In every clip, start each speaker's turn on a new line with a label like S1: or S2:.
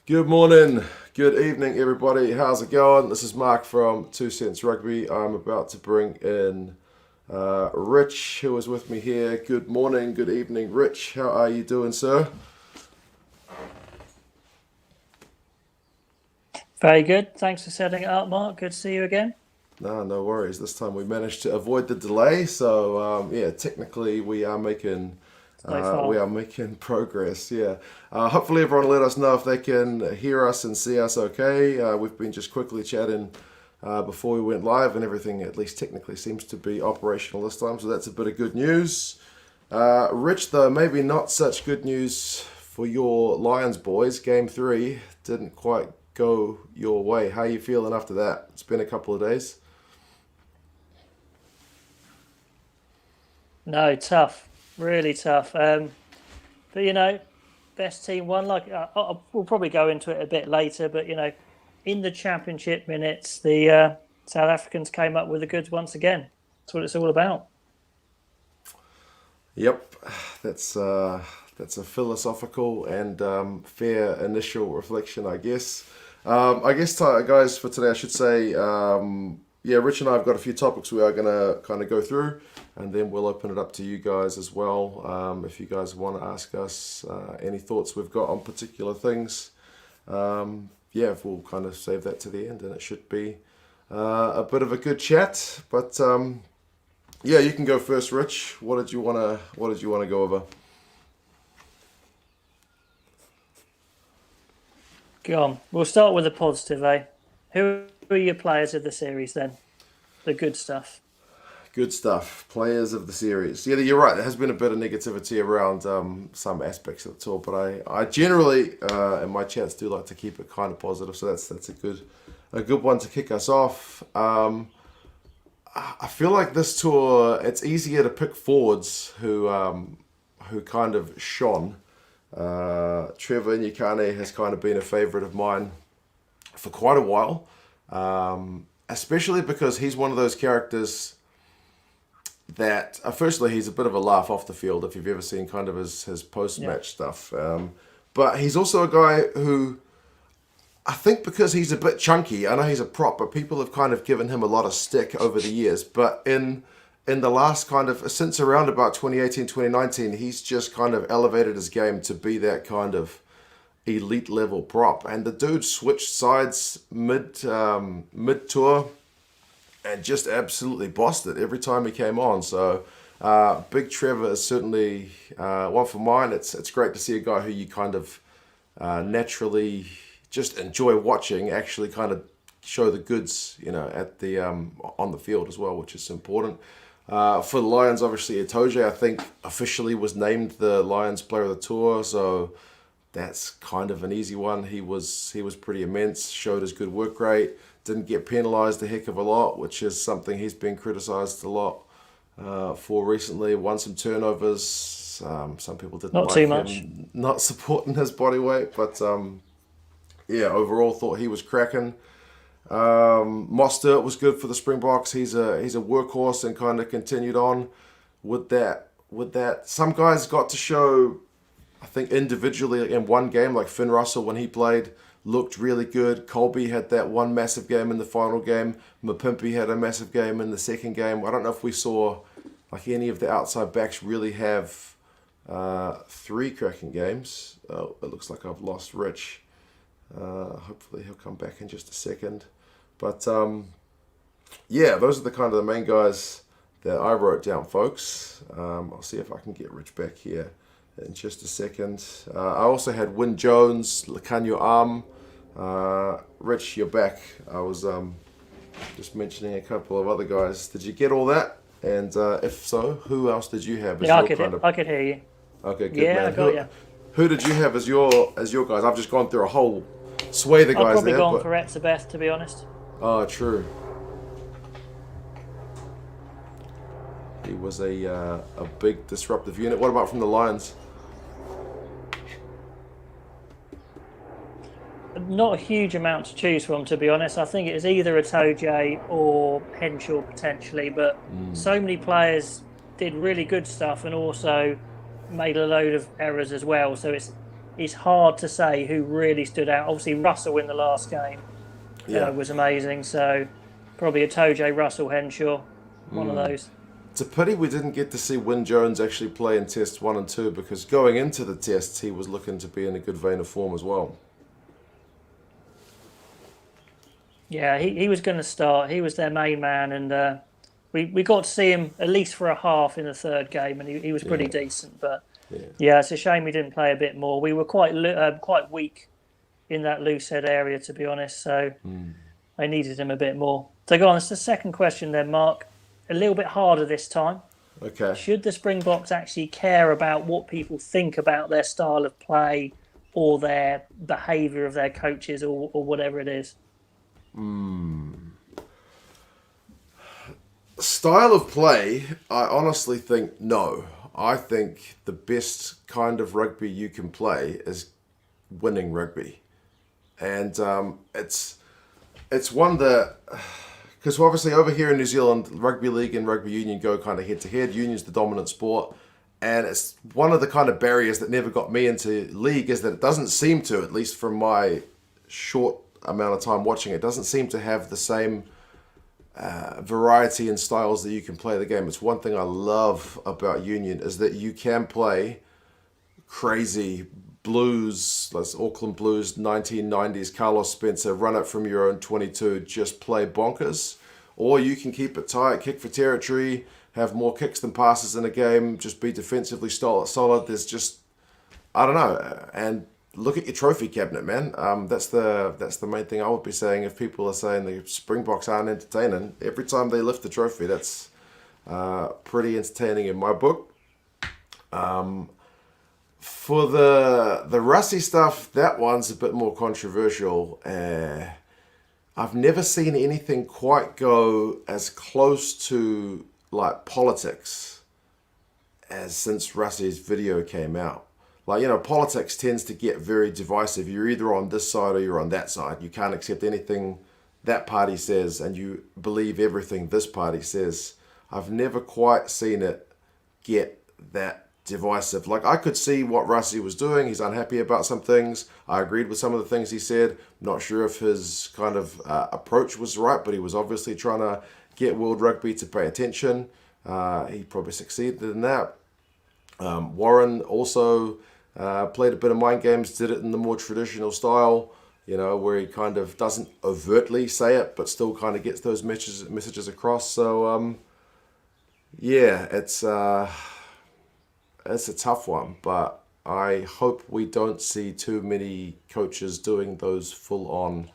S1: Good morning, good evening, everybody. How's it going? This is Mark from 2 Cents Rugby. I'm about to bring in Rich, who is with me here. Good morning, good evening, Rich. How are you doing, sir?
S2: Very good. Thanks for setting it up, Mark. Good to see you again.
S1: No worries. This time we managed to avoid the delay. So yeah, technically
S2: So
S1: we
S2: far.
S1: are making progress. Yeah. Hopefully everyone will let us know if they can hear us and see us. Okay. We've been just quickly chatting before we went live, and everything at least technically seems to be operational this time. So that's a bit of good news. Rich, though, maybe not such good news for your Lions boys. Game three didn't quite go your way. How are you feeling after that? It's been a couple of days.
S2: No, tough. Really tough. But best team won. We'll probably go into it a bit later. But in the championship minutes, the South Africans came up with the goods once again. That's what it's all about.
S1: Yep, that's uh, that's a philosophical and fair initial reflection, I guess. Guys, for today, I should say, yeah, Rich and I have got a few topics we are going to kind of go through, and then we'll open it up to you guys as well. If you guys want to ask us any thoughts we've got on particular things, yeah, we'll kind of save that to the end, and it should be a bit of a good chat. But yeah, you can go first, Rich. What did you wanna go over?
S2: Go on. We'll start with the positive, eh? Who are your players of the series then? The good stuff.
S1: Good stuff. Players of the series. Yeah, you're right. There has been a bit of negativity around some aspects of the tour, but I generally in my chats do like to keep it kind of positive. So that's a good one to kick us off. I feel like this tour it's easier to pick forwards who kind of shone. Trevor Nyakane has kind of been a favourite of mine for quite a while, especially because he's one of those characters that, firstly, he's a bit of a laugh off the field if you've ever seen kind of his post
S2: Yeah.
S1: match stuff. But he's also a guy who, I think because he's a bit chunky, I know he's a prop, but people have kind of given him a lot of stick over the years. But in the last kind of, since around about 2018, 2019, he's just kind of elevated his game to be that kind of elite level prop. And the dude switched sides mid tour and just absolutely bossed it every time he came on. So Big Trevor is certainly one for mine. It's great to see a guy who you kind of naturally just enjoy watching actually kind of show the goods, at the on the field as well, which is important. For the Lions, obviously, Itoje, I think, officially was named the Lions Player of the Tour, so that's kind of an easy one. He was pretty immense, showed his good work rate, didn't get penalised a heck of a lot, which is something he's been criticised a lot for recently. Won some turnovers. Some people didn't
S2: Not
S1: like
S2: too much.
S1: him not supporting his body weight, but yeah, overall thought he was cracking. Mostert was good for the Springboks. He's a workhorse and kind of continued on with that. Some guys got to show, I think individually in one game, like Finn Russell when he played, looked really good. Colby had that one massive game in the final game. Mapimpi had a massive game in the second game. I don't know if we saw like any of the outside backs really have three cracking games. Oh, it looks like I've lost Rich. Hopefully he'll come back in just a second. But yeah, those are the kind of the main guys that I wrote down, folks. I'll see if I can get Rich back here in just a second. I also had Wyn Jones, Lacanio Arm. Rich, you're back. I was just mentioning a couple of other guys. Did you get all that? And if so, who else did you have as
S2: Yeah,
S1: your kind of?
S2: I could hear you.
S1: Okay, good
S2: Yeah, I
S1: man.
S2: got
S1: Who
S2: you.
S1: who did you have as your guys? I've just gone through a whole swathe of
S2: I've
S1: guys
S2: probably
S1: there,
S2: gone
S1: but
S2: for Etzebeth, to be honest.
S1: true. He was a big disruptive unit. What about from the Lions?
S2: Not a huge amount to choose from, to be honest. I think it was either a Toje or Henshaw potentially, but so many players did really good stuff and also made a load of errors as well. So it's hard to say who really stood out. Obviously, Russell in the last game
S1: Yeah.
S2: was amazing. So probably a Toje Russell Henshaw, one of those.
S1: It's a pity we didn't get to see Wyn Jones actually play in Test 1 and 2 because going into the tests, he was looking to be in a good vein of form as well.
S2: Yeah, he was going to start. He was their main man, and we got to see him at least for a half in the third game, and he was pretty decent. But yeah, it's a shame he didn't play a bit more. We were quite weak in that loose head area, to be honest. So they needed him a bit more. So go on. It's the second question then, Mark. A little bit harder this time.
S1: Okay.
S2: Should the Springboks actually care about what people think about their style of play or their behaviour of their coaches or whatever it is?
S1: Style of play, I honestly think no. I think the best kind of rugby you can play is winning rugby. And it's one that... Because obviously over here in New Zealand, rugby league and rugby union go kind of head to head. Union's the dominant sport. And it's one of the kind of barriers that never got me into league is that it doesn't seem to, at least from my short amount of time watching, it doesn't seem to have the same variety and styles that you can play the game. It's one thing I love about union is that you can play crazy blues, like Auckland Blues, 1990s, Carlos Spencer, run it from your own 22, just play bonkers. Or you can keep it tight, kick for territory, have more kicks than passes in a game, just be defensively solid. There's just, I don't know. And look at your trophy cabinet, man. That's the main thing I would be saying. If people are saying the Springboks aren't entertaining, every time they lift the trophy, that's pretty entertaining in my book. For the Russie stuff, that one's a bit more controversial. I've never seen anything quite go as close to like politics as since Russie's video came out. Like, you know, politics tends to get very divisive. You're either on this side or you're on that side. You can't accept anything that party says and you believe everything this party says. I've never quite seen it get that divisive. Like, I could see what Russie was doing. He's unhappy about some things. I agreed with some of the things he said. Not sure if his kind of approach was right, but he was obviously trying to get World Rugby to pay attention. He probably succeeded in that. Warren also played a bit of mind games, did it in the more traditional style, you know, where he kind of doesn't overtly say it, but still kind of gets those messages across. So, yeah, it's a tough one, but I hope we don't see too many coaches doing those full-on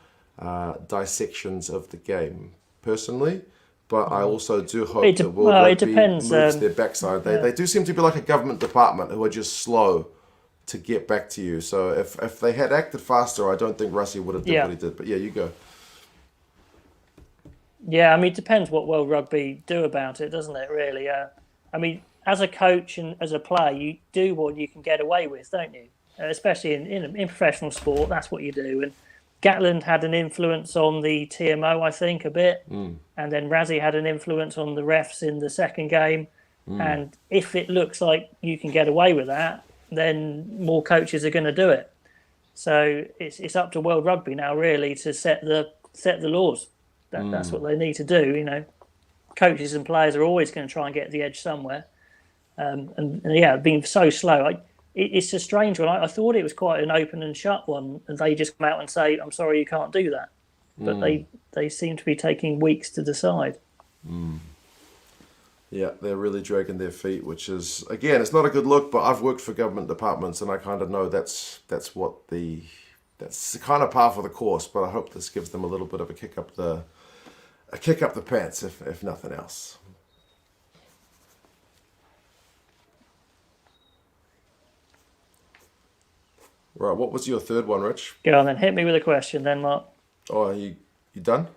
S1: dissections of the game, personally. But I also do hope that World Rugby moves their backside. They do seem to be like a government department who are just slow to get back to you. So if they had acted faster, I don't think Russie would have done what he did. But yeah, you go.
S2: Yeah, I mean, it depends what World Rugby do about it, doesn't it, really? I mean, as a coach and as a player, you do what you can get away with, don't you? Especially in professional sport, that's what you do. And Gatland had an influence on the TMO, I think, a bit. And then Razzie had an influence on the refs in the second game. And if it looks like you can get away with that, then more coaches are going to do it. So it's up to World Rugby now, really, to set the laws. That's what they need to do. You know, coaches and players are always going to try and get the edge somewhere. And yeah, being so slow, it's a strange one. I thought it was quite an open and shut one, and they just come out and say, "I'm sorry, you can't do that." But they seem to be taking weeks to decide.
S1: Yeah, they're really dragging their feet, which is, again, it's not a good look. But I've worked for government departments, and I kind of know that's kind of par for the course. But I hope this gives them a little bit of a kick up the pants, if nothing else. Right, what was your third one, Rich?
S2: Go on then, hit me with a question then, Mark.
S1: Oh, you done?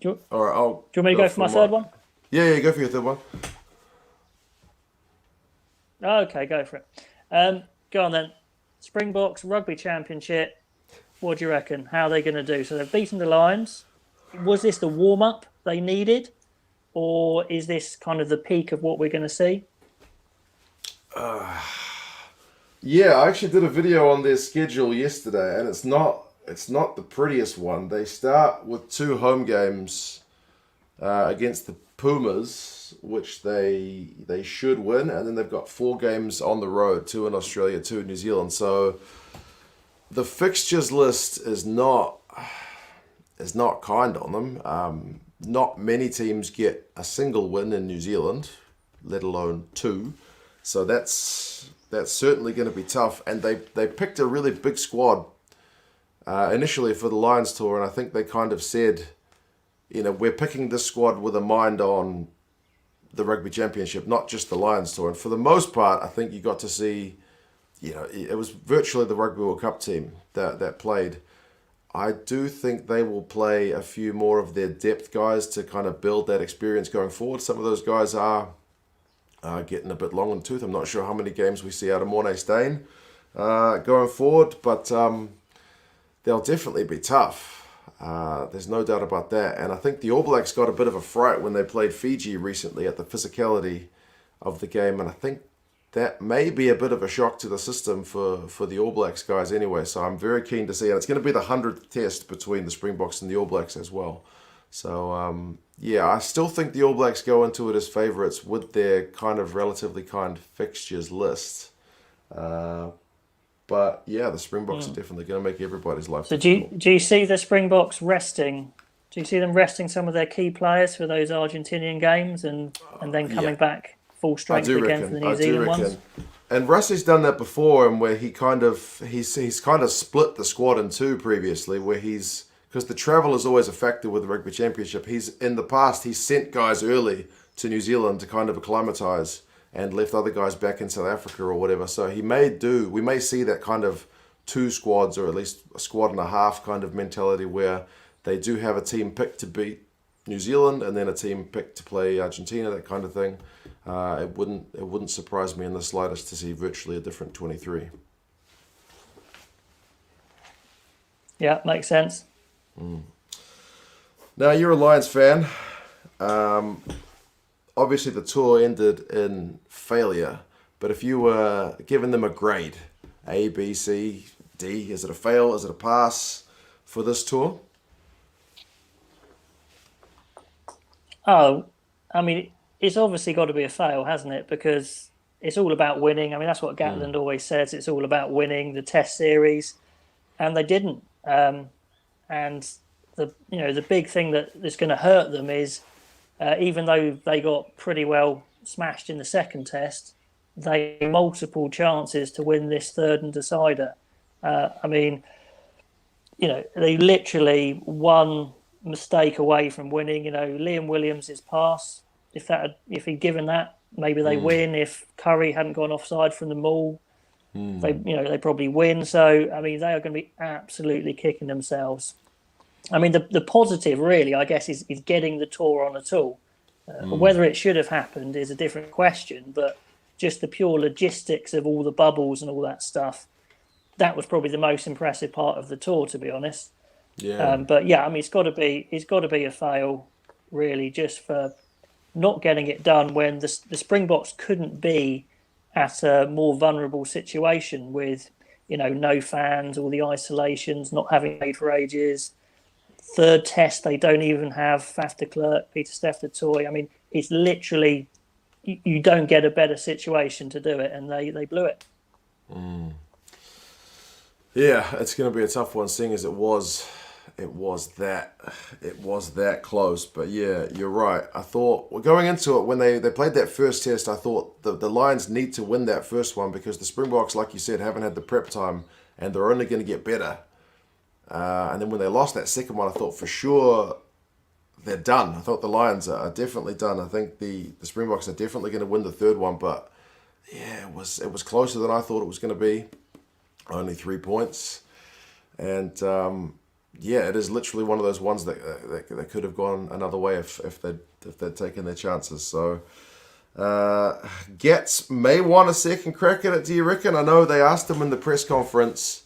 S1: All right,
S2: do you want me to go for my third one?
S1: Yeah, go for your third one.
S2: Okay, go for it. Go on then. Springboks Rugby Championship. What do you reckon? How are they going to do? So they've beaten the Lions. Was this the warm-up they needed? or is this kind of the peak of what we're going to see?
S1: Yeah, I actually did a video on their schedule yesterday, and it's not the prettiest one. They start with 2 home games against the Pumas, which they should win, and then they've got 4 games on the road, 2 in Australia, 2 in New Zealand. So the fixtures list is not kind on them. Not many teams get a single win in New Zealand, let alone 2. So that's certainly going to be tough. And they picked a really big squad initially for the Lions tour, and I think they kind of said, we're picking this squad with a mind on the Rugby Championship, not just the Lions tour. And for the most part, I think you got to see, it was virtually the Rugby World Cup team that played. I do think they will play a few more of their depth guys to kind of build that experience going forward. Some of those guys are getting a bit long in the tooth. I'm not sure how many games we see out of Mornay Stain going forward, but they'll definitely be tough. There's no doubt about that. And I think the All Blacks got a bit of a fright when they played Fiji recently at the physicality of the game, and I think that may be a bit of a shock to the system for the All Blacks guys anyway. So I'm very keen to see. And it's going to be the 100th test between the Springboks and the All Blacks as well. So, I still think the All Blacks go into it as favourites with their kind of relatively kind fixtures list. But, the Springboks are definitely going to make everybody's life
S2: So
S1: difficult.
S2: do you see the Springboks resting? Do you see them resting some of their key players for those Argentinian games and then coming back full strength again for the New Zealand ones?
S1: And Russie's done that before, and where he's kind of split the squad in 2 previously, where because the travel is always a factor with the Rugby Championship. In the past he's sent guys early to New Zealand to kind of acclimatise and left other guys back in South Africa or whatever. So we may see that kind of 2 squads, or at least a squad and a half kind of mentality, where they do have a team picked to beat New Zealand and then a team picked to play Argentina, that kind of thing. It wouldn't surprise me in the slightest to see virtually a different 23.
S2: Yeah, makes sense.
S1: Now, you're a Lions fan. Obviously, the tour ended in failure, but if you were giving them a grade, A, B, C, D, is it a fail? Is it a pass for this tour?
S2: Oh, I mean, it's obviously got to be a fail, hasn't it? Because it's all about winning. I mean, that's what Gatland always says. It's all about winning the Test series, and they didn't. And the big thing that's going to hurt them is, even though they got pretty well smashed in the second Test, they had multiple chances to win this third and decider. I mean, they literally one mistake away from winning. Liam Williams' pass. If he'd given that, maybe they win. If Curry hadn't gone offside from the maul, they probably win. So I mean, they are going to be absolutely kicking themselves. I mean, the positive really, I guess, is getting the tour on at all. Whether it should have happened is a different question, but just the pure logistics of all the bubbles and all that stuff, that was probably the most impressive part of the tour, to be honest.
S1: Yeah.
S2: But I mean, it's got to be a fail, really, just for not getting it done when the Springboks couldn't be at a more vulnerable situation with, no fans, all the isolations, not having played for ages. Third Test, they don't even have Faf de Klerk, Peter Steph de Toy. I mean, it's literally, you don't get a better situation to do it, and they blew it.
S1: Yeah, it's going to be a tough one, seeing as it was that close. But yeah, you're right. I thought, going into it, when they played that first Test, I thought the Lions need to win that first one, because the Springboks, like you said, haven't had the prep time, and they're only going to get better. And then when they lost that second one, I thought for sure they're done. I thought the Lions are definitely done. I think the Springboks are definitely going to win the third one. But yeah, it was closer than I thought it was going to be. Only 3 points. And it is literally one of those ones that could have gone another way if they'd taken their chances. So Getz may want a second crack at it, do you reckon? I know they asked him in the press conference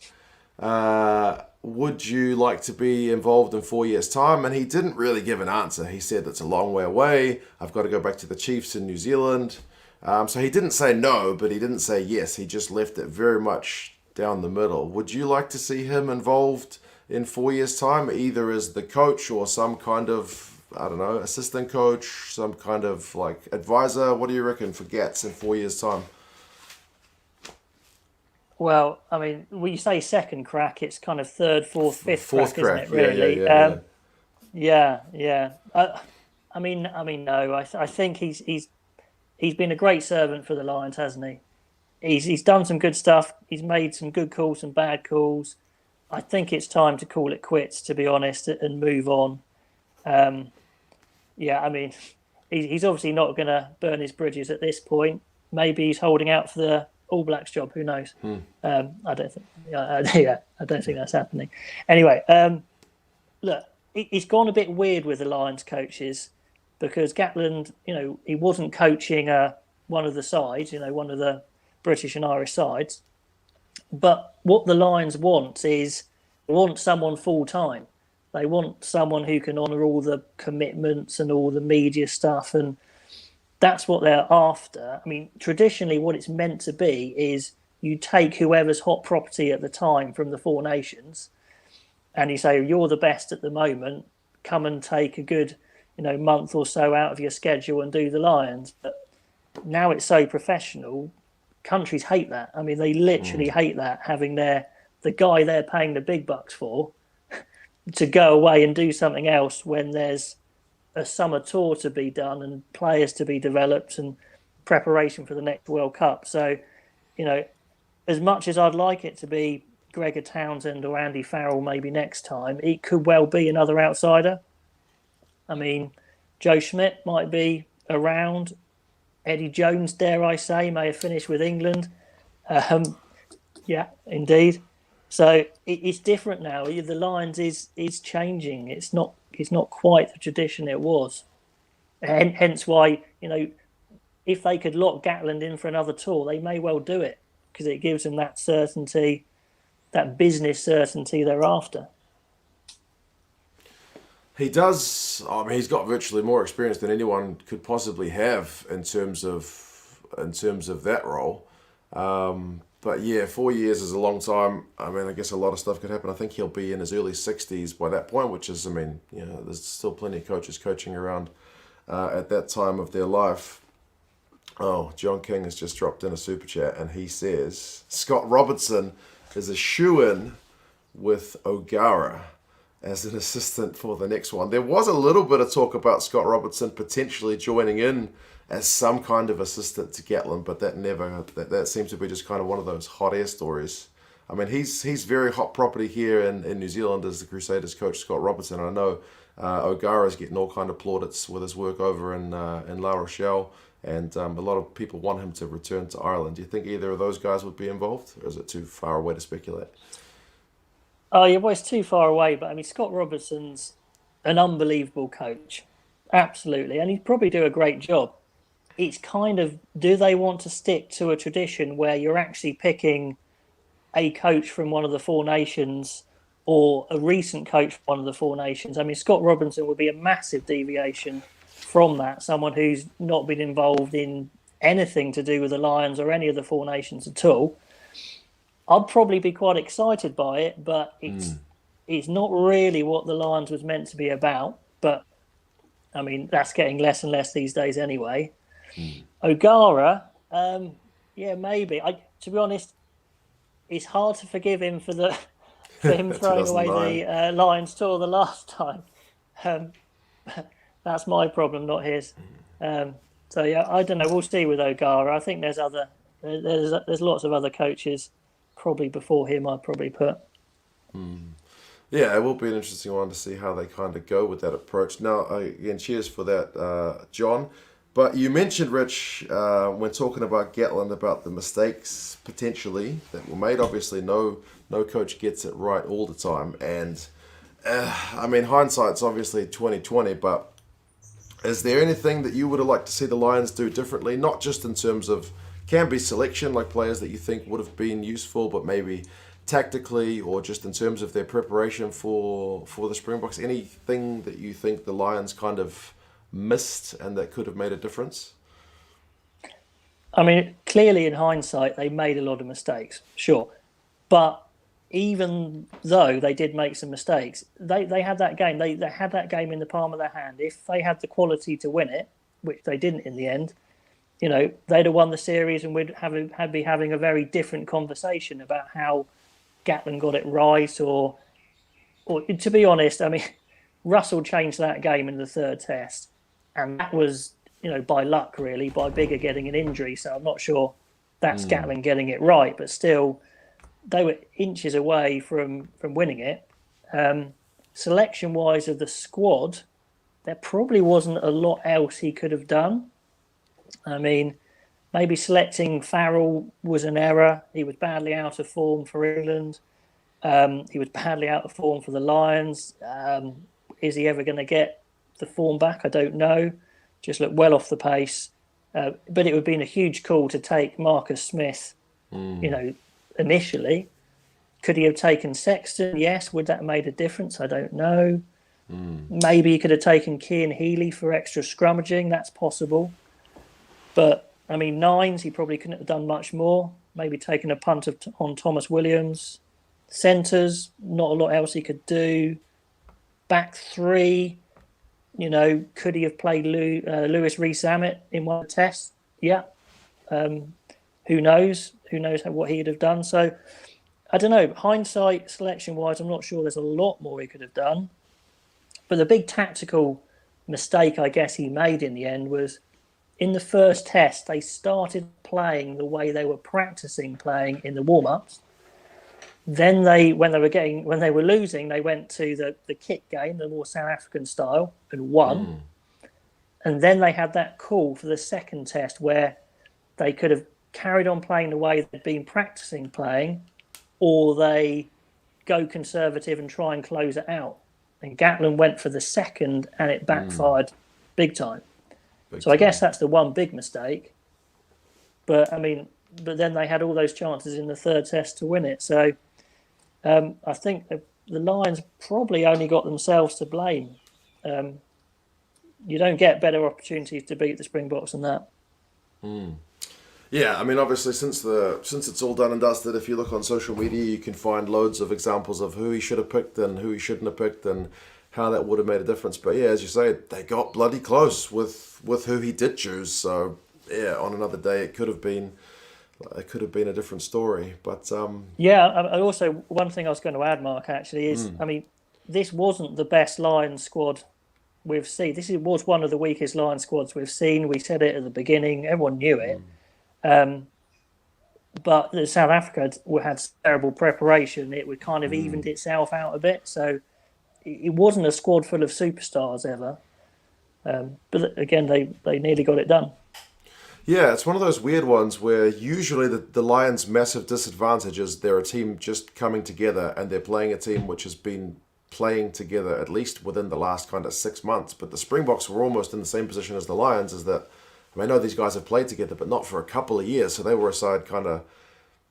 S1: would you like to be involved in 4 years' time? And he didn't really give an answer. He said it's a long way away. I've got to go back to the Chiefs in New Zealand. So he didn't say no, but he didn't say yes. He just left it very much down the middle. Would you like to see him involved in 4 years' time, either as the coach or some kind of, I don't know, assistant coach, some kind of like advisor? What do you reckon for Gats in 4 years' time?
S2: Well, I mean, when you say second crack, it's kind of third, fourth, fifth
S1: Fourth
S2: crack,
S1: crack,
S2: isn't it? Really?
S1: yeah.
S2: I mean, no. I think he's been a great servant for the Lions, hasn't he? He's done some good stuff. He's made some good calls, some bad calls. I think it's time to call it quits, to be honest, and move on. I mean, he's obviously not going to burn his bridges at this point. Maybe he's holding out for the All Blacks job. Who knows? I don't think. I don't think that's happening. Anyway, look, he's gone a bit weird with the Lions coaches because Gatland, he wasn't coaching one of the sides, one of the British and Irish sides. But what the Lions want is they want someone full time. They want someone who can honour all the commitments and all the media stuff, and that's what they're after. I mean, traditionally, what it's meant to be is you take whoever's hot property at the time from the Four Nations, and you say you're the best at the moment. Come and take a good, month or so out of your schedule and do the Lions. But now it's so professional. Countries hate that. I mean, they literally hate that, having the guy they're paying the big bucks for to go away and do something else when there's a summer tour to be done and players to be developed and preparation for the next World Cup. So, as much as I'd like it to be Gregor Townsend or Andy Farrell maybe next time, it could well be another outsider. I mean, Joe Schmidt might be around. Eddie Jones, dare I say, may have finished with England. Yeah, indeed. So it's different now. The Lions is changing. It's not quite the tradition it was. And hence why, if they could lock Gatland in for another tour, they may well do it because it gives them that certainty, that business certainty they're after.
S1: He does. I mean, he's got virtually more experience than anyone could possibly have in terms of that role. But yeah, 4 years is a long time. I mean, I guess a lot of stuff could happen. I think he'll be in his early 60s by that point, which is, I mean, there's still plenty of coaches coaching around at that time of their life. Oh, John King has just dropped in a super chat, and he says Scott Robertson is a shoo-in with O'Gara as an assistant for the next one. There was a little bit of talk about Scott Robertson potentially joining in as some kind of assistant to Gatland, but that seems to be just kind of one of those hot air stories. I mean, he's very hot property here in New Zealand as the Crusaders coach, Scott Robertson. I know O'Gara's getting all kind of plaudits with his work over in La Rochelle, and a lot of people want him to return to Ireland. Do you think either of those guys would be involved, or is it too far away to speculate?
S2: Oh, yeah, well, it's too far away, but I mean, Scott Robertson's an unbelievable coach. Absolutely. And he'd probably do a great job. It's kind of, do they want to stick to a tradition where you're actually picking a coach from one of the Four Nations or a recent coach from one of the Four Nations? I mean, Scott Robertson would be a massive deviation from that, someone who's not been involved in anything to do with the Lions or any of the Four Nations at all. I'd probably be quite excited by it, but it's not really what the Lions was meant to be about. But, I mean, that's getting less and less these days anyway. O'Gara, maybe. To be honest, it's hard to forgive him for him throwing away the Lions tour the last time. That's my problem, not his. So yeah, I don't know. We'll see with O'Gara. I think there's lots of other coaches probably before him. I'd probably put.
S1: Yeah, it will be an interesting one to see how they kind of go with that approach. Now, again, cheers for that, John. But you mentioned, Rich, when talking about Gatland, about the mistakes potentially that were made. Obviously, no coach gets it right all the time, and I mean, hindsight's obviously 2020. But is there anything that you would have liked to see the Lions do differently? Not just in terms of can be selection, like players that you think would have been useful, but maybe tactically or just in terms of their preparation for the Springboks? Anything that you think the Lions kind of missed and that could have made a difference?
S2: I mean, clearly in hindsight, they made a lot of mistakes, sure. But even though they did make some mistakes, they had that game. They had that game in the palm of their hand. If they had the quality to win it, which they didn't in the end, they'd have won the series, and we'd be having a very different conversation about how Gatland got it right. Or to be honest, I mean, Russell changed that game in the third test, and that was by luck, really, by Bigger getting an injury. So I'm not sure that's Gatland getting it right, but still, they were inches away from winning it. Selection-wise of the squad, there probably wasn't a lot else he could have done. I mean, maybe selecting Farrell was an error. He was badly out of form for England. He was badly out of form for the Lions. Is he ever going to get the form back? I don't know. Just looked well off the pace. But it would have been a huge call to take Marcus Smith, initially. Could he have taken Sexton? Yes. Would that have made a difference? I don't know. Maybe he could have taken Cian Healy for extra scrummaging. That's possible. But, I mean, nines, he probably couldn't have done much more. Maybe taken a punt on Thomas Williams. Centres, not a lot else he could do. Back three, could he have played Lewis Rees-Zammit in one of the tests? Yeah. Who knows? Who knows what he'd have done? So, I don't know. Hindsight, selection-wise, I'm not sure there's a lot more he could have done. But the big tactical mistake, I guess, he made in the end was in the first test, they started playing the way they were practicing playing in the warm-ups. Then when they were losing, they went to the kick game, the more South African style, and won. And then they had that call for the second test where they could have carried on playing the way they'd been practicing playing, or they go conservative and try and close it out. And Gatland went for the second, and it backfired big time. I guess that's the one big mistake. But then they had all those chances in the third test to win it. So I think the Lions probably only got themselves to blame. You don't get better opportunities to beat the Springboks than that.
S1: Yeah, I mean, obviously, since it's all done and dusted, if you look on social media, you can find loads of examples of who he should have picked and who he shouldn't have picked and how that would have made a difference. But yeah, as you say, they got bloody close with who he did choose. So yeah, on another day, it could have been a different story. But
S2: yeah, I also, one thing I was going to add, Mark, actually, is this wasn't the best Lions squad we've seen. This was one of the weakest Lions squads we've seen. We said it at the beginning. Everyone knew it. But the South Africa had terrible preparation. It would kind of evened itself out a bit. So it wasn't a squad full of superstars ever. But again, they nearly got it done.
S1: Yeah, it's one of those weird ones where usually the Lions' massive disadvantage is they're a team just coming together and they're playing a team which has been playing together at least within the last kind of 6 months. But the Springboks were almost in the same position as the Lions, is that I know these guys have played together, but not for a couple of years. So they were a side kind of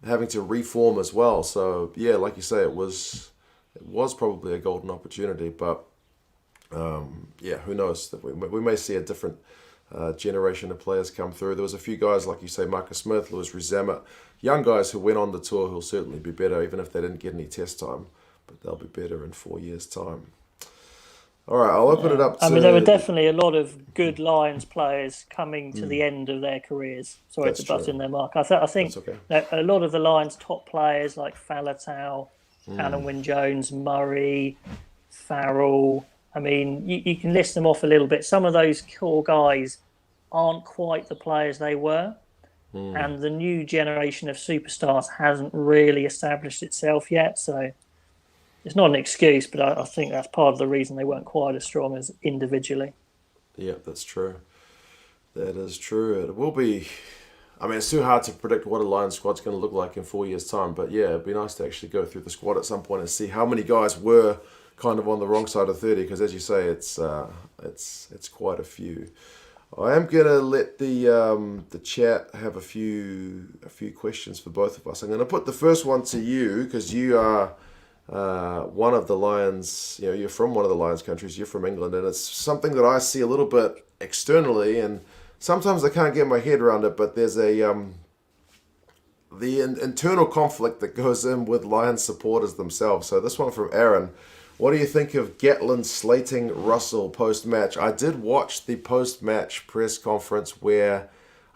S1: having to reform as well. So yeah, like you say, it was probably a golden opportunity. But yeah, who knows? We may see a different generation of players come through. There was a few guys, like you say, Marcus Smith, Lewis Rees-Zammit, young guys who went on the tour who'll certainly be better, even if they didn't get any test time. But they'll be better in 4 years' time. All right, I'll open it up to...
S2: there were definitely a lot of good Lions players coming to the end of their careers. Sorry to butt in there, Mark. I think
S1: okay.
S2: A lot of the Lions' top players like Faletau, Alan Wynne-Jones, Murray, Farrell... I mean, you can list them off a little bit. Some of those core guys aren't quite the players they were. And the new generation of superstars hasn't really established itself yet. So it's not an excuse, but I think that's part of the reason they weren't quite as strong as individually.
S1: Yeah, that's true. That is true. It will be... I mean, it's too hard to predict what a Lions squad's going to look like in 4 years' time. But yeah, it'd be nice to actually go through the squad at some point and see how many guys were kind of on the wrong side of 30, because as you say, it's quite a few. I am gonna let the chat have a few questions for both of us. I'm gonna put the first one to you because you are one of the Lions. You know, you're from one of the Lions countries. You're from England, and it's something that I see a little bit externally, and sometimes I can't get my head around it. But there's internal conflict that goes in with Lions supporters themselves. So this one from Aaron. What do you think of Gatland slating Russell post-match? I did watch the post-match press conference where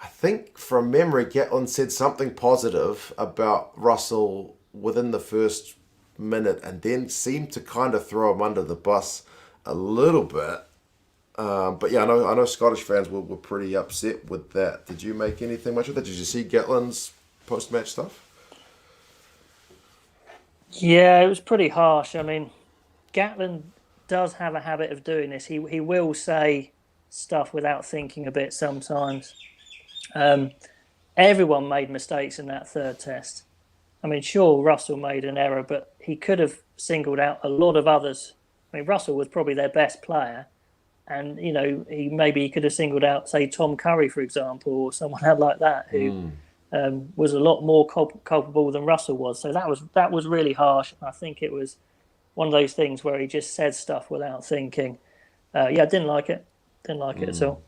S1: I think from memory Gatland said something positive about Russell within the first minute and then seemed to kind of throw him under the bus a little bit. But yeah, I know Scottish fans were pretty upset with that. Did you make anything much of that? Did you see Gatland's post-match stuff?
S2: Yeah, it was pretty harsh. I mean, Gatland does have a habit of doing this. He will say stuff without thinking a bit sometimes. Everyone made mistakes in that third test. I mean, sure, Russell made an error, but he could have singled out a lot of others. I mean, Russell was probably their best player, and you know, he could have singled out, say, Tom Curry, for example, or someone like that who was a lot more culpable than Russell was. So that was really harsh. I think it was one of those things where he just said stuff without thinking. Yeah, I didn't like it. Didn't like it at all.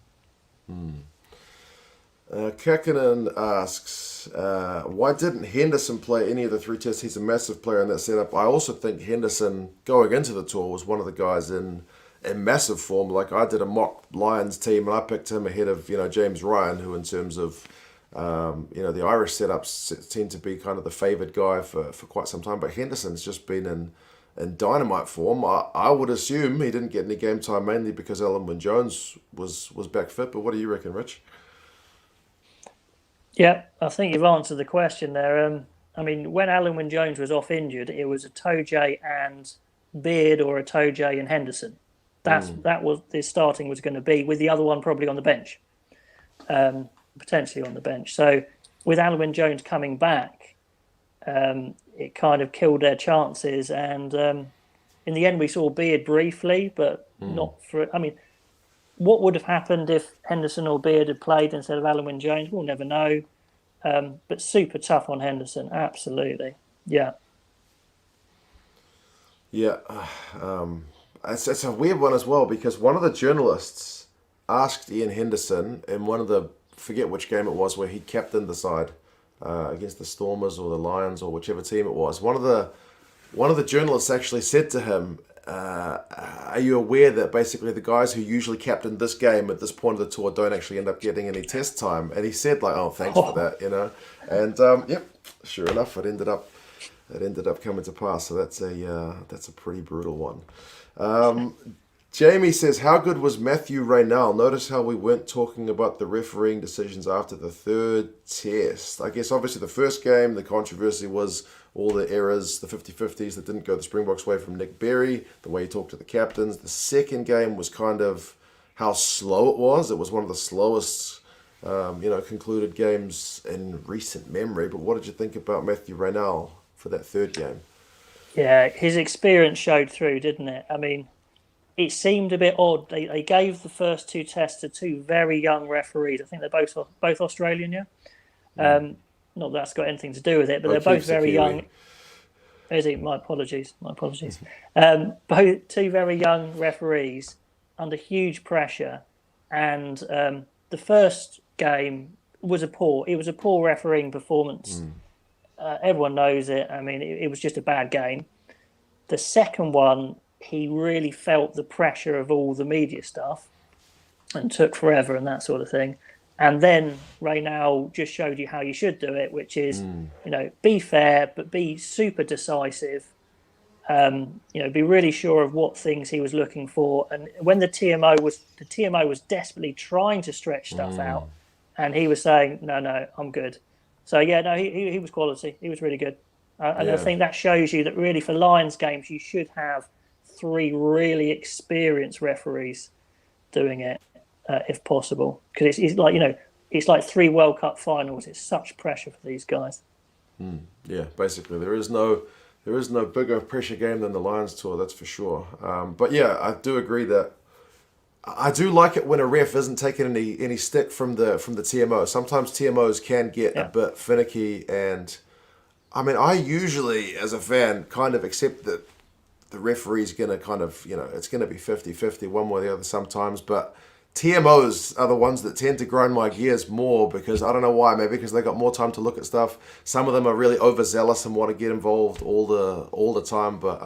S1: Kekkonen asks, why didn't Henderson play any of the three tests? He's a massive player in that setup. I also think Henderson, going into the tour, was one of the guys in massive form. Like, I did a mock Lions team, and I picked him ahead of, James Ryan, who in terms of, the Irish setups tend to be kind of the favoured guy for quite some time. But Henderson's just been in dynamite form. I would assume he didn't get any game time mainly because Alun Wyn-Jones was back fit. But what do you reckon, Rich?
S2: Yeah, I think you've answered the question there. I mean, when Alun Wyn-Jones was off injured, it was a Toje and Beard or a Toje and Henderson. That was the starting was going to be, with the other one probably on the bench, potentially on the bench. So with Alun Wyn-Jones coming back, it kind of killed their chances. And in the end, we saw Beard briefly, but not for. I mean, what would have happened if Henderson or Beard had played instead of Alun Wyn-Jones? We'll never know. But super tough on Henderson, absolutely. Yeah.
S1: Yeah. It's a weird one as well because one of the journalists asked Ian Henderson in one of the, forget which game it was, where he captained the side against the Stormers or the Lions or whichever team it was. One of the journalists actually said to him, are you aware that basically the guys who usually captain this game at this point of the tour don't actually end up getting any test time? And he said, like, oh, thanks for that, And yep, sure enough, it ended up coming to pass. So that's a pretty brutal one. Jamie says, how good was Matthew Raynell? Notice how we weren't talking about the refereeing decisions after the third test. I guess obviously the first game, the controversy was all the errors, the 50-50s that didn't go the Springboks way from Nick Berry, the way he talked to the captains. The second game was kind of how slow it was. It was one of the slowest, concluded games in recent memory. But what did you think about Matthew Raynell for that third game?
S2: Yeah, his experience showed through, didn't it? I mean, it seemed a bit odd. They gave the first two tests to two very young referees. I think they're both Australian, yeah? Not that that's got anything to do with it, but they're both very young. Is it? My apologies. Both two very young referees under huge pressure. And the first game was a poor refereeing performance. Everyone knows it. I mean, it was just a bad game. The second one, he really felt the pressure of all the media stuff and took forever and that sort of thing. And then Raynell just showed you how you should do it, which is, be fair, but be super decisive. Be really sure of what things he was looking for. And when the TMO was desperately trying to stretch stuff out, and he was saying, no, I'm good. So yeah, no, he was quality. He was really good. And I think that shows you that really for Lions games, you should have three really experienced referees doing it. If possible, because it's like three World Cup finals. It's such pressure for these guys.
S1: Yeah, basically there is no bigger pressure game than the Lions tour, that's for sure. But yeah, I do agree that I do like it when a ref isn't taking any stick from the TMO. Sometimes TMOs can get a
S2: Yeah.
S1: bit finicky, and I mean, I usually, as a fan, kind of accept that the referee's going to kind of, it's going to be 50-50 one way or the other sometimes, but TMOs are the ones that tend to grind my gears more because I don't know why, maybe because they got more time to look at stuff. Some of them are really overzealous and want to get involved all the time, but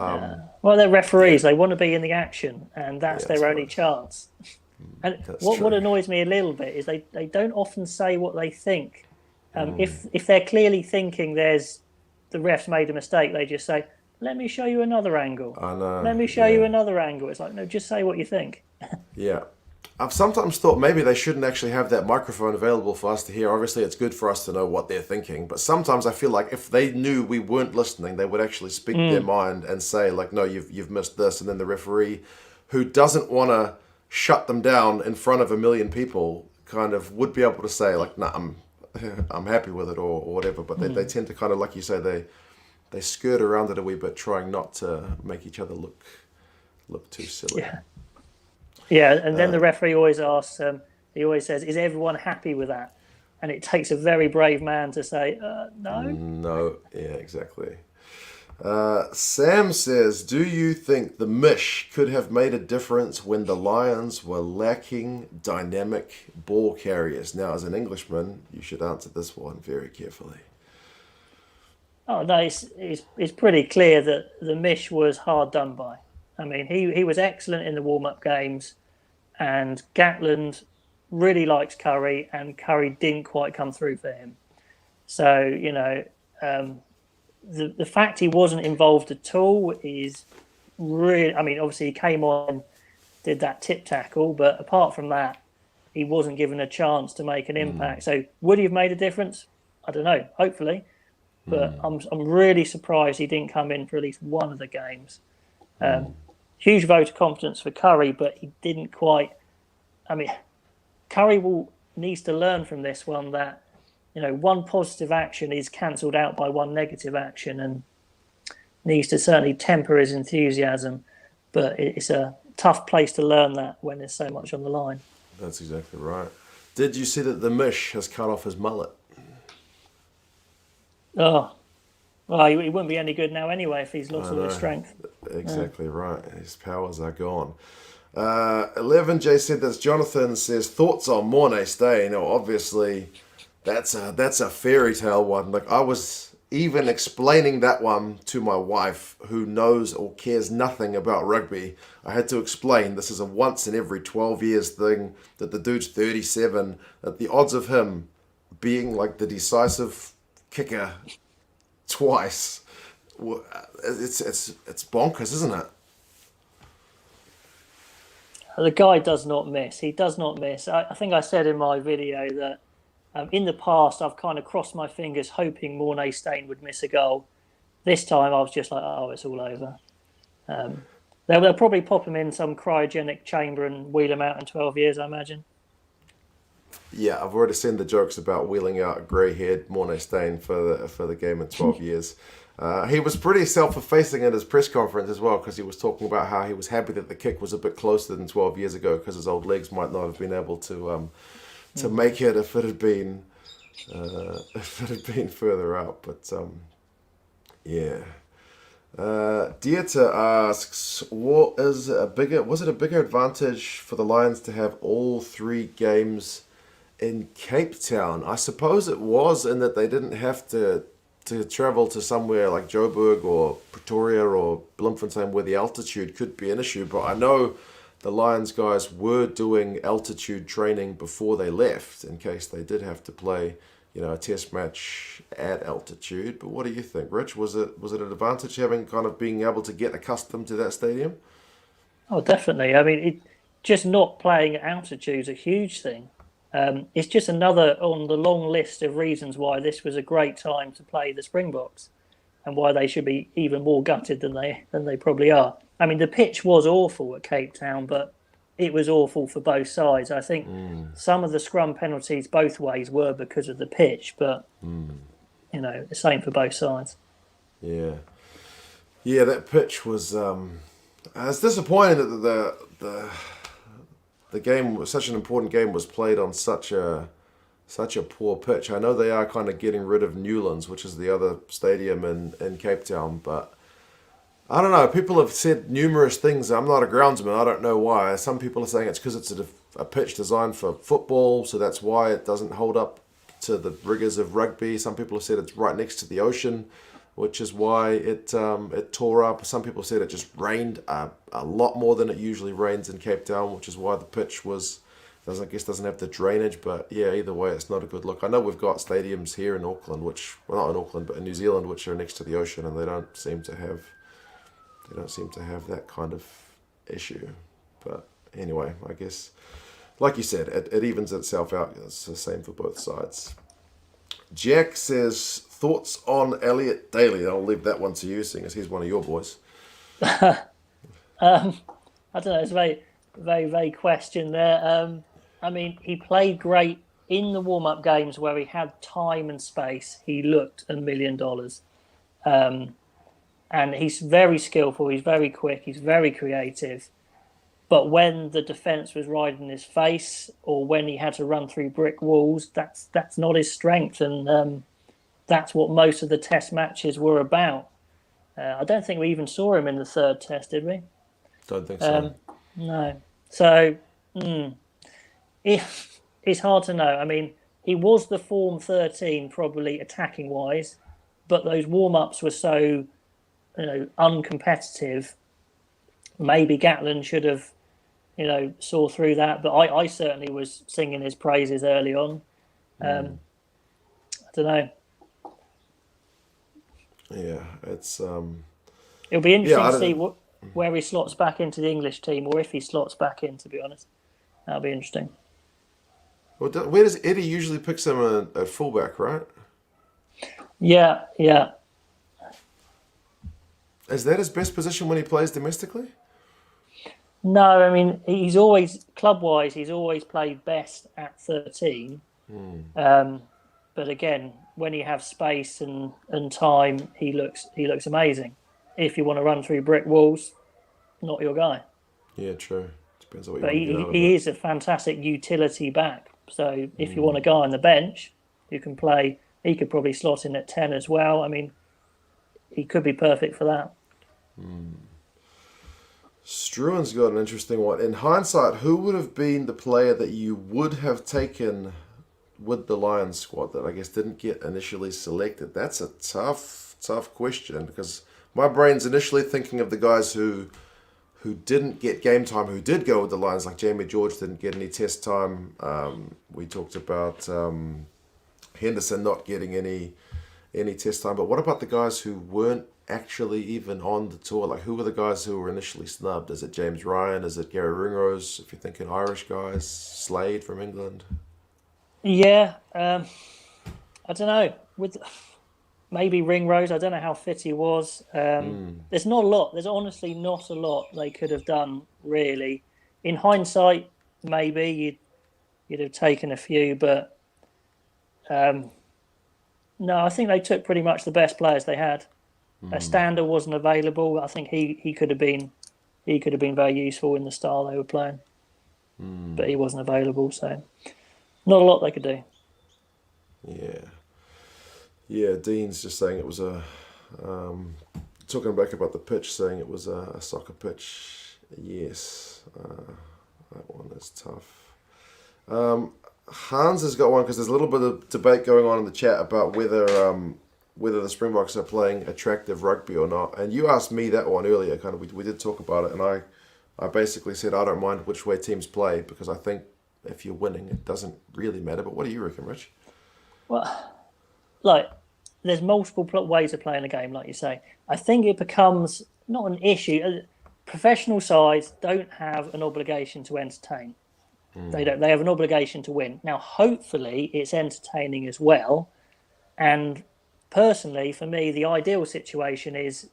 S2: Well, they're
S1: yeah,
S2: referees. They want to be in the action, and that's
S1: yeah, I
S2: their only
S1: suppose
S2: chance. And
S1: that's
S2: what
S1: true.
S2: annoys me a little bit is they don't often say what they think.
S1: Mm,
S2: If they're clearly thinking the ref's made a mistake, they just say, "Let me show you another angle.
S1: I know,
S2: Let me show
S1: yeah,
S2: you another angle." It's like, no, just say what you think.
S1: yeah. I've sometimes thought maybe they shouldn't actually have that microphone available for us to hear. Obviously, it's good for us to know what they're thinking, but sometimes I feel like if they knew we weren't listening, they would actually speak their
S2: Mm,
S1: mind and say, like, "No, you've missed this," and then the referee, who doesn't want to shut them down in front of a million people, kind of would be able to say, like, "Nah, I'm happy with it," or whatever. But they
S2: mm,
S1: tend to kind of, like you say, they skirt around it a wee bit, trying not to make each other look too silly.
S2: yeah, yeah. And then the referee always asks. He always says, "Is everyone happy with that?" And it takes a very brave man to say, "No."
S1: No, yeah, exactly. Sam says, "Do you think the Mish could have made a difference when the Lions were lacking dynamic ball carriers?" Now, as an Englishman, you should answer this one very carefully.
S2: Oh no, it's pretty clear that the Mish was hard done by. I mean, he was excellent in the warm up games, and Gatland really likes Curry, and Curry didn't quite come through for him. So um, the fact he wasn't involved at all is really. I mean, obviously he came on, did that tip tackle, but apart from that, he wasn't given a chance to make an impact. So would he have made a difference? I don't know. Hopefully, but I'm really surprised he didn't come in for at least one of the games. Huge vote of confidence for Curry, but he didn't quite. I mean, Curry needs to learn from this one that one positive action is cancelled out by one negative action, and needs to certainly temper his enthusiasm. But it's a tough place to learn that when there's so much on the line.
S1: That's exactly right. Did you see that the Mish has cut off his mullet?
S2: Oh, well, he wouldn't be any good now anyway if he's lost
S1: I
S2: all his
S1: know.
S2: strength. Yeah.
S1: Exactly right. His powers are gone. 11J said this. Jonathan says, thoughts on Mornay staying. Now, obviously, that's a fairy tale one. Like, I was even explaining that one to my wife, who knows or cares nothing about rugby. I had to explain this is a once in every 12 years thing, that the dude's 37, that the odds of him being like the decisive kicker twice, it's bonkers, isn't it?
S2: The guy does not miss. He does not miss. I think I said in my video that in the past I've kind of crossed my fingers hoping Mornay Stain would miss a goal. This time I was just like, oh, it's all over. They'll probably pop him in some cryogenic chamber and wheel him out in 12 years, I imagine.
S1: Yeah, I've already seen the jokes about wheeling out a grey-haired Mornay Stain for the game in 12 years. He was pretty self-effacing at his press conference as well, because he was talking about how he was happy that the kick was a bit closer than 12 years ago, because his old legs might not have been able to make it if it had been further out. But yeah. Dieter asks, was it a bigger advantage for the Lions to have all three games in Cape Town? I suppose it was, in that they didn't have to travel to somewhere like Joburg or Pretoria or Bloemfontein, where the altitude could be an issue. But I know the Lions guys were doing altitude training before they left, in case they did have to play, a test match at altitude. But what do you think, Rich? Was it an advantage having kind of being able to get accustomed to that stadium?
S2: Oh, definitely. I mean, just not playing at altitude is a huge thing. It's just another on the long list of reasons why this was a great time to play the Springboks, and why they should be even more gutted than they probably are. I mean, the pitch was awful at Cape Town, but it was awful for both sides. I think some of the scrum penalties both ways were because of the pitch, but the same for both sides.
S1: Yeah, yeah, that pitch was. It's disappointing that the game was such an important game was played on such a poor pitch. I know they are kind of getting rid of Newlands, which is the other stadium in Cape Town, but I don't know. People have said numerous things. I'm not a groundsman. I don't know why. Some people are saying it's because it's a pitch designed for football, so that's why it doesn't hold up to the rigors of rugby. Some people have said it's right next to the ocean, which is why it tore up. Some people said it just rained a lot more than it usually rains in Cape Town, which is why the pitch doesn't have the drainage. But yeah, either way, it's not a good look. I know we've got stadiums here in Auckland, not in Auckland, but in New Zealand, which are next to the ocean, and they don't seem to have that kind of issue. But anyway, I guess, like you said, it evens itself out. It's the same for both sides. Jack says, thoughts on Elliot Daly? I'll leave that one to you, seeing as he's one of your boys.
S2: I don't know. It's a very, very vague question there. I mean, he played great in the warm-up games where he had time and space. He looked $1 million. And he's very skillful. He's very quick. He's very creative. But when the defence was right in his face, or when he had to run through brick walls, that's not his strength, and that's what most of the Test matches were about. I don't think we even saw him in the third Test, did we?
S1: Don't think so.
S2: No. So it's hard to know. I mean, he was the form 13 probably attacking wise, but those warm ups were so uncompetitive. Maybe Gatland should have saw through that, but I certainly was singing his praises early on. I don't know.
S1: Yeah, it's
S2: it'll be interesting to see where he slots back into the English team, or if he slots back in, to be honest. That'll be interesting.
S1: Well, where does Eddie usually picks him at fullback, right?
S2: Yeah.
S1: Is that his best position when he plays domestically?
S2: No, I mean, he's always, club-wise, he's always played best at 13. But again, when you have space and time, he looks amazing. If you want to run through brick walls, not your guy.
S1: Yeah, true. Depends on what you
S2: but
S1: want to get out of
S2: he
S1: it.
S2: is a fantastic utility back. So if you want a guy on the bench who can play, he could probably slot in at 10 as well. I mean, he could be perfect for that.
S1: Struan's got an interesting one. In hindsight, who would have been the player that you would have taken with the Lions squad that I guess didn't get initially selected? That's a tough question, because my brain's initially thinking of the guys who didn't get game time, who did go with the Lions, like Jamie George didn't get any test time. We talked about Henderson not getting any test time. But what about the guys who weren't actually even on the tour? Like, who were the guys who were initially snubbed? Is it James Ryan? Is it Gary Ringrose? If you're thinking Irish guys, Slade from England.
S2: Yeah, I don't know. With maybe Ringrose, I don't know how fit he was. There's not a lot. There's honestly not a lot they could have done, really. In hindsight, maybe you'd have taken a few, but no, I think they took pretty much the best players they had. Stander wasn't available. I think he could have been very useful in the style they were playing, but he wasn't available, so not a lot they could do.
S1: Yeah. Dean's just saying it was talking back about the pitch, saying it was a soccer pitch. Yes, that one is tough. Hans has got one, because there's a little bit of debate going on in the chat about whether the Springboks are playing attractive rugby or not. And you asked me that one earlier, kind of. We did talk about it, and I basically said I don't mind which way teams play, because I think if you're winning, it doesn't really matter. But what do you reckon, Rich?
S2: Well, there's multiple ways of playing a game, like you say. I think it becomes not an issue. Professional sides don't have an obligation to entertain. They don't. They have an obligation to win. Now, hopefully, it's entertaining as well. And personally, for me, the ideal situation is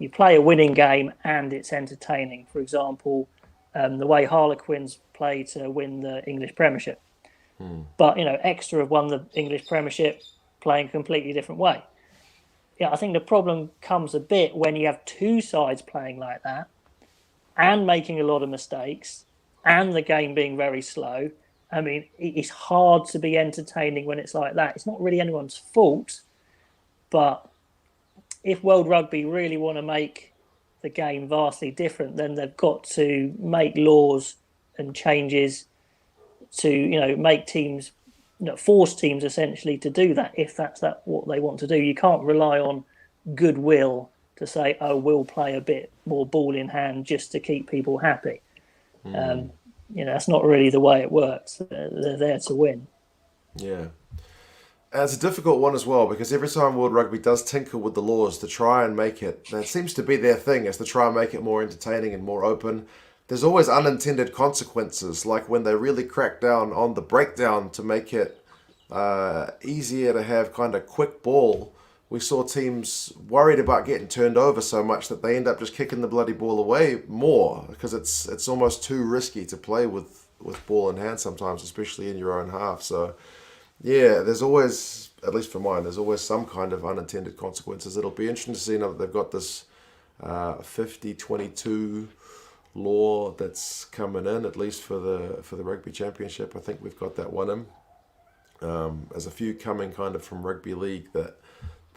S2: you play a winning game and it's entertaining. For example, the way Harlequins play to win the English Premiership. But, Exeter have won the English Premiership playing a completely different way. Yeah, I think the problem comes a bit when you have two sides playing like that and making a lot of mistakes, and the game being very slow. I mean, it's hard to be entertaining when it's like that. It's not really anyone's fault, but if World Rugby really want to make the game vastly different, then they've got to make laws and changes to, make teams, force teams essentially to do that if that's what they want to do. You can't rely on goodwill to say, oh, we'll play a bit more ball in hand just to keep people happy. That's not really the way it works. They're there to win.
S1: Yeah. And it's a difficult one as well because every time World Rugby does tinker with the laws to try and make it, that seems to be their thing, is to try and make it more entertaining and more open. There's always unintended consequences, like when they really crack down on the breakdown to make it easier to have kind of quick ball. We saw teams worried about getting turned over so much that they end up just kicking the bloody ball away more because it's almost too risky to play with ball in hand sometimes, especially in your own half. So yeah, there's always, at least for mine, there's always some kind of unintended consequences. It'll be interesting to see now that they've got this 50-22 law that's coming in, at least for the Rugby Championship. I think we've got that one in. There's a few coming kind of from Rugby League that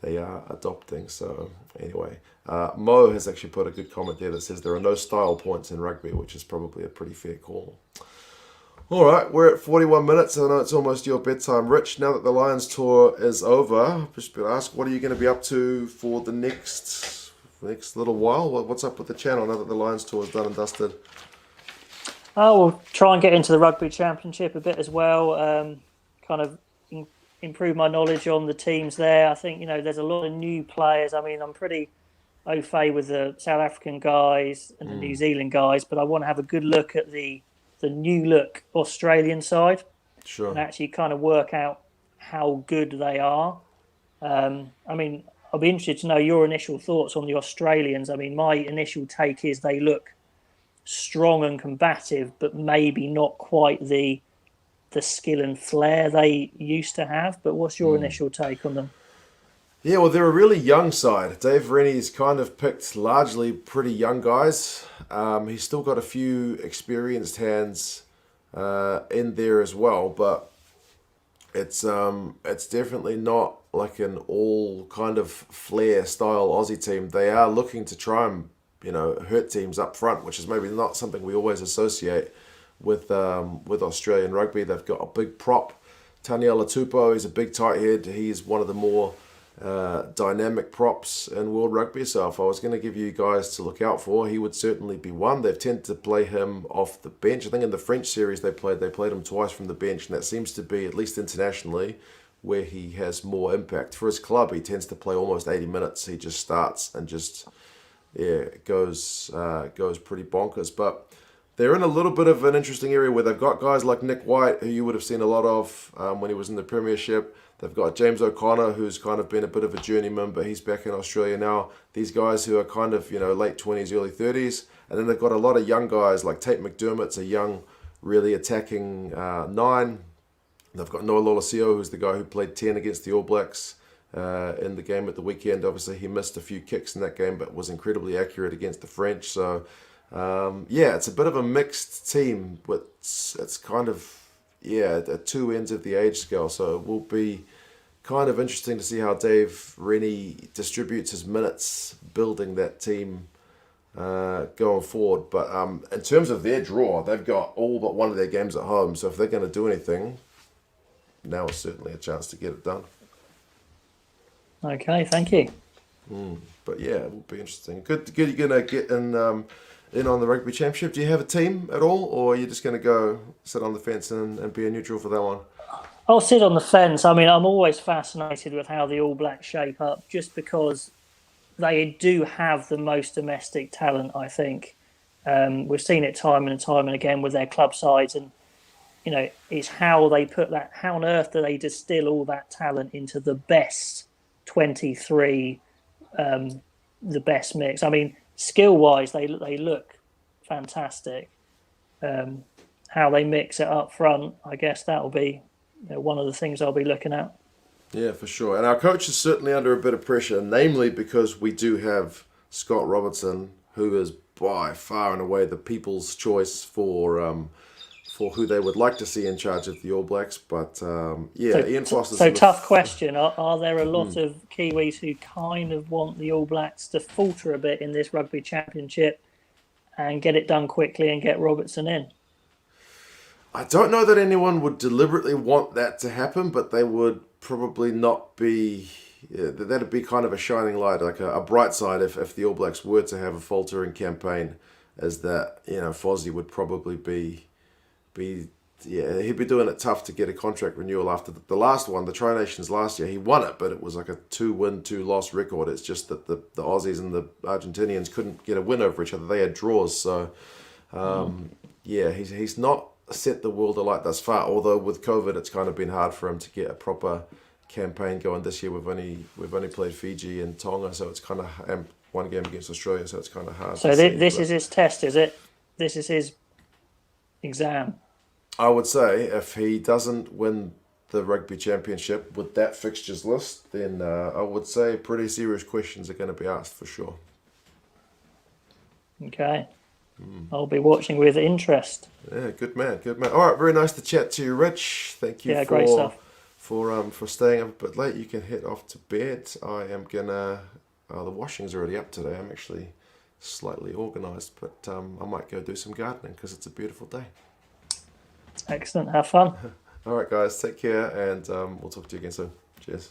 S1: they are adopting. So anyway, Mo has actually put a good comment there that says there are no style points in rugby, which is probably a pretty fair call. All right, we're at 41 minutes. I know it's almost your bedtime. Rich, now that the Lions tour is over, just to ask, what are you going to be up to for the next little while? What's up with the channel now that the Lions tour is done and dusted?
S2: Oh, we'll try and get into the Rugby Championship a bit as well. Kind of improve my knowledge on the teams there. I think, there's a lot of new players. I mean, I'm pretty au fait with the South African guys and the New Zealand guys, but I want to have a good look at the new look Australian side.
S1: Sure.
S2: And actually kind of work out how good they are. I mean, I'll be interested to know your initial thoughts on the Australians. I mean, my initial take is they look strong and combative, but maybe not quite the skill and flair they used to have. But what's your initial take on them?
S1: Yeah, well, they're a really young side. Dave Rennie's kind of picked largely pretty young guys. He's still got a few experienced hands in there as well, but it's definitely not like an all kind of flair style Aussie team. They are looking to try and hurt teams up front, which is maybe not something we always associate with Australian rugby. They've got a big prop, Taniela Tupou. He's a big tight head. He's one of the more dynamic props in World Rugby. So if I was going to give you guys to look out for, he would certainly be one. They've tended to play him off the bench. I think in the French series they played him twice from the bench, and that seems to be, at least internationally, where he has more impact. For his club, he tends to play almost 80 minutes. He just starts and just goes pretty bonkers. But they're in a little bit of an interesting area where they've got guys like Nick White, who you would have seen a lot of when he was in the Premiership. They've got James O'Connor, who's kind of been a bit of a journeyman, but he's back in Australia now. These guys who are kind of, late 20s, early 30s. And then they've got a lot of young guys, like Tate McDermott's a young, really attacking 9. They've got Noah Lolosio, who's the guy who played 10 against the All Blacks in the game at the weekend. Obviously, he missed a few kicks in that game, but was incredibly accurate against the French. So, it's a bit of a mixed team, but it's kind of, at two ends of the age scale. So it will be kind of interesting to see how Dave Rennie distributes his minutes building that team going forward. But in terms of their draw, they've got all but one of their games at home. So if they're going to do anything, now is certainly a chance to get it done.
S2: Okay, thank you.
S1: But yeah, it will be interesting. Good. You're going to get in on the Rugby Championship. Do you have a team at all, or are you just going to go sit on the fence and be a neutral for that one?
S2: I'll sit on the fence. I mean, I'm always fascinated with how the All Blacks shape up, just because they do have the most domestic talent, I think. We've seen it time and time and again with their club sides, and it's how they put that. How on earth do they distill all that talent into the best 23, the best mix? I mean, skill-wise, they look fantastic. How they mix it up front, I guess that'll be one of the things I'll be looking at.
S1: Yeah, for sure. And our coach is certainly under a bit of pressure, namely because we do have Scott Robertson, who is by far and away the people's choice for who they would like to see in charge of the All Blacks. But Ian Foster's
S2: so tough question. Are there a lot of Kiwis who kind of want the All Blacks to falter a bit in this Rugby Championship and get it done quickly and get Robertson in?
S1: I don't know that anyone would deliberately want that to happen, but they would probably not be. Yeah, that'd be kind of a shining light, like a bright side if the All Blacks were to have a faltering campaign, is that, you know, Fozzie would probably be he'd be doing it tough to get a contract renewal after the last one, the Tri Nations last year. He won it, but it was like a 2-win, 2-loss record. It's just that the Aussies and the Argentinians couldn't get a win over each other. They had draws, so he's not set the world alight thus far. Although with COVID, it's kind of been hard for him to get a proper campaign going this year. We've only played Fiji and Tonga, so it's kind of, and one game against Australia, so it's kind of hard.
S2: So this is his test, is it? This is his exam.
S1: I would say if he doesn't win the Rugby Championship with that fixtures list, then I would say pretty serious questions are going to be asked for sure.
S2: Okay. I'll be watching with interest.
S1: Yeah, good man. All right, very nice to chat to you, Rich. Thank you
S2: great stuff.
S1: for staying up a bit late. You can head off to bed. I am gonna. The washing's already up today. I'm actually slightly organised, but I might go do some gardening because it's a beautiful day.
S2: Excellent. Have fun.
S1: All right, guys. Take care, and we'll talk to you again soon. Cheers.